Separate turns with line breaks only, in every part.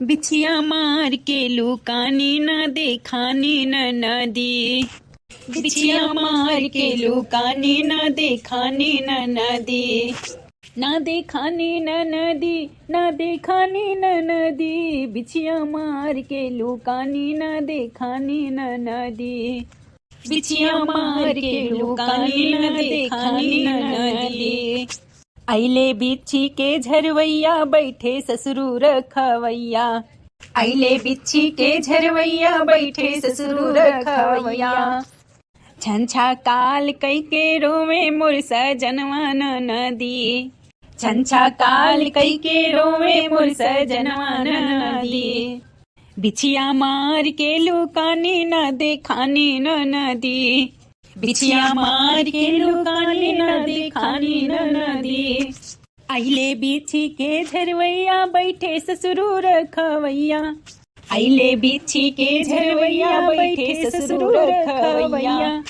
बिछिया मार के लुकानी न देखानी न नदी। बिछिया मार के लुकानी न देखानी न नदी। ना देखानी न नदी, ना देखानी न नदी। बिछिया मार के लुकानी न देखानी न नदी। बिछिया मार के लुकानी न देखानी न नदी। अइले बिच्छी के झरवैया बैठे ससुरू रखवैया। अइले बिच्छी के झरवैया बैठे ससुरू रखवैया। छंछा काल कई के रोवे मोर सजनवा नदी। छंछा काल कई के रोवे मोर सजनवा नदी। बिछिया मार के लुकानी न देखानी न नदी। बिछिया मार के लुकानी न देखानी न नदी। अइले बिच्छी के झरवैया बैठे ससुरू रखवैया। अइले बिच्छी के झरवैया बैठे ससुरू रखवैया।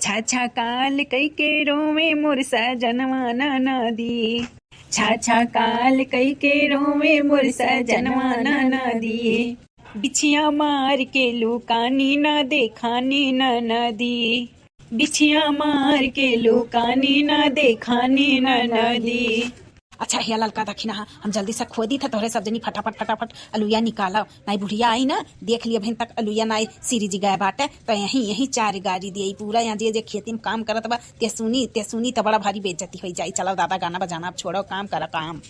छाछा काल कई के रोवे मोर सजनवा नदी। छाछा काल कई के रोवे मोर सजनवा नदी। बिछिया मार के लुकानी न देखानी न नदी। बिछिया मार के लुकानी न देखानी न नदी।
अच्छा हे ललका दखिना हम जल्दी से खोदी था तोहरे सब जनी फटाफट फटाफट अलुया निकाला। नाई बुढ़िया आई ना देख लिया बहन तक अलुया नाई सीरी जी गए बाटे तो यही चार गाड़ी दिए पूरा यहाँ जे खेती में काम करत बा ते सुनी तो बड़ा भारी बेइज्जती हो जाई। चलो दादा गाना बजाना अब छोड़ो काम करा काम।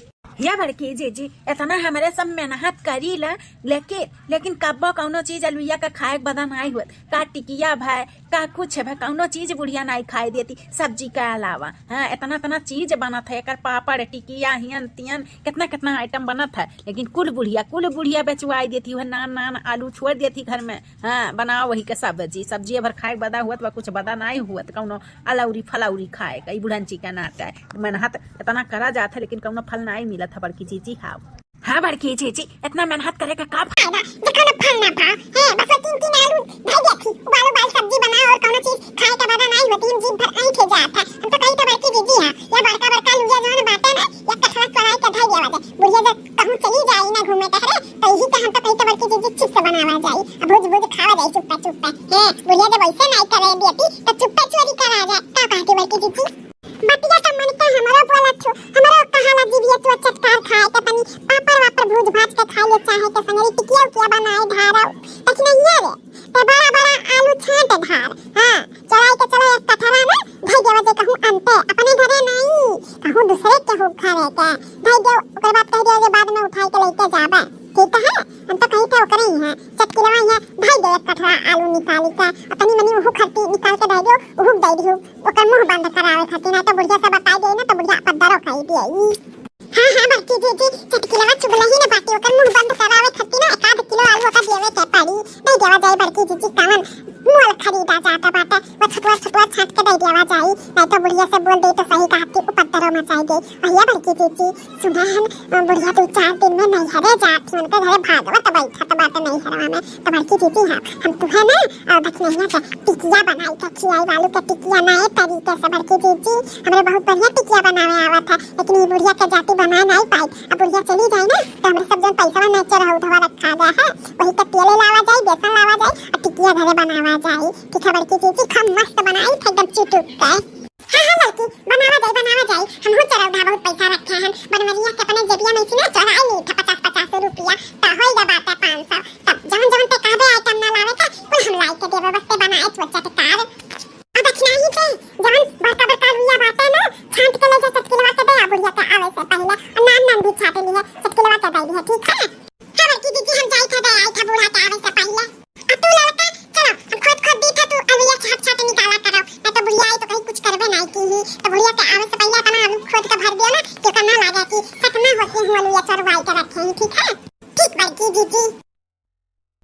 या बड़की जी इतना हमारे सब मेहनत करी ला लेकिन कब्बो कौनो चीज अलुइया का खाए बदा नहीं हुआ। का टिकिया भाई का कुछ है कौनो चीज बुढ़िया नहीं खाए देती सब्जी के अलावा। हाँ इतना चीज बनत है एकर पापड़ टिकिया हियन तियन कितना आइटम बनत है लेकिन कुल बुढ़िया बेचवाई देती है। नान आलू छोड़ देती घर में। हाँ बनाओ वही के सब्जी भर खाए बदा हुआ कुछ बदा नहीं हुआ कौनो अलौरी फलौरी खाए कई बुढ़नची का नाता है। मेहनत इतना करा जाता है लेकिन कौनो फल नहीं मिला था बड़की चीजी। हाँ बड़की चीजी इतना मेहनत करे का फायदा देखो ना फल ना पाओ है बस तीन आलू भाई देखी उबाल सब्जी बनाओ और कोनो चीज खाए का बदा नहीं होती जीभ भर आई थे जाता। हम तो कहीं तो बड़की चीजी है या बड़का लुइया जो ना बाटे ना या कठरा चढ़ाई का धाई देवा दे बुढ़िया जब कहूं चली जाई ना घूमे टहरे तो यही का हम तो कहीं तो बड़की चीजी ठीक से बनावा जाई अब भुज खावा जाई चुप्पा है बुढ़िया जब वैसे नहीं करे देती तो चुप्पा चोरी करा जाए का कहती बड़की चीजी बतिया का मन का हमारा बोला छु हमारा कहाला जीविया तो चटकार खाए के तनी पापड़ वापड़ भूज भाज के खाए ले चाहे के संगरी टिकिया उकिया बनाए धारा लेकिन ये रे ते बड़ा आलू छांटे धार। हां चलाई के चलो एक कठरा ना भाई देवा जे कहूं अंते अपने घरे नहीं कहूं दूसरे के हो खावे के भाई दे ओकर बात कह दे जे बाद में उठाई के लेके जाबे ठीक है। हम तो कहीं तो करे ही है चटकीलवा है भाई दे एक कठरा आलू निकाल के अपनी मनी वो खर्ची निकाल के दे दो वो दे दियो ओकर मुंह बंद करावे खातिर ना तो बुढ़िया से बता दे ना तो बुढ़िया पद्दरो खाई दिए। हाँ बड़की जी चटकीलवा चुगला ही ना बाकी ओकर मुंह बंद करावे खातिर ना 1 किलो आलू का देवे के पड़ी नहीं देवा जाए बड़की जी कावन मोल खरीदा जाता बाटे वो छटवा छाट के दे देवा जाए नहीं तो बुढ़िया से बोल दे तो सही कहा कि पत्थरों मचाई दे। भैया बड़की जी सुना बुढ़िया 2-4 दिन में नहीं हरे जाती उनके घरे भागवत बैठा तो बात नहीं हरवा में तो बड़की जी हाँ हम तुम्हें ना और बचनिया का टिकिया बनाई के खियाई वालू के टिकिया नए तरीके से बड़की जी हमारे बहुत बढ़िया टिकिया बनावे आवा था लेकिन ये बुढ़िया के जाति बना नहीं पाई। अब बुढ़िया चली जाए ना तो हमारे सब जन पैसा नहीं रहा उधवा रखा गया है वही के तेल लावा जाए बेसन लावा जाए और टिकिया घरे बनावा जाए ठीक है बड़की जी खम मस्त बनाई थे एकदम चुटुक के। हाँ लड़की बनावा जाए हम हो चरौधा बहुत पैसा रखे हैं बनवरिया के अपने जेबिया में सीना चढ़ाई ली था 50 रुपया तो होई बात है 500 तब जवन ते कहबे आइटम ना लावे का कुल हम लाई के देबे बस ते बनाए चटकार अब दक्षिणा ही पे जवन बड़का लुइया बाटे ना छांट के ले जा चटकीलवा के दे बुढ़िया के आवे से पहले नाम भी छाटे लिए चटकीलवा के दे दिया ठीक है। हां बड़की दीदी हम जाई था दे आई था बूढ़ा के आवे से पहले अब तू लड़का चलो हम खुद दी था तू अलुइया छाट निकाला करो मैं तो बुढ़िया आई तो कहीं कुछ करबे नहीं की तो बुढ़िया के आवे से पहले अपना आलू खोद के भर दियो ना तो करना लगा कि सतना होती हूं अलुइया चरवाई के रखे ठीक है। ठीक बड़की दीदी।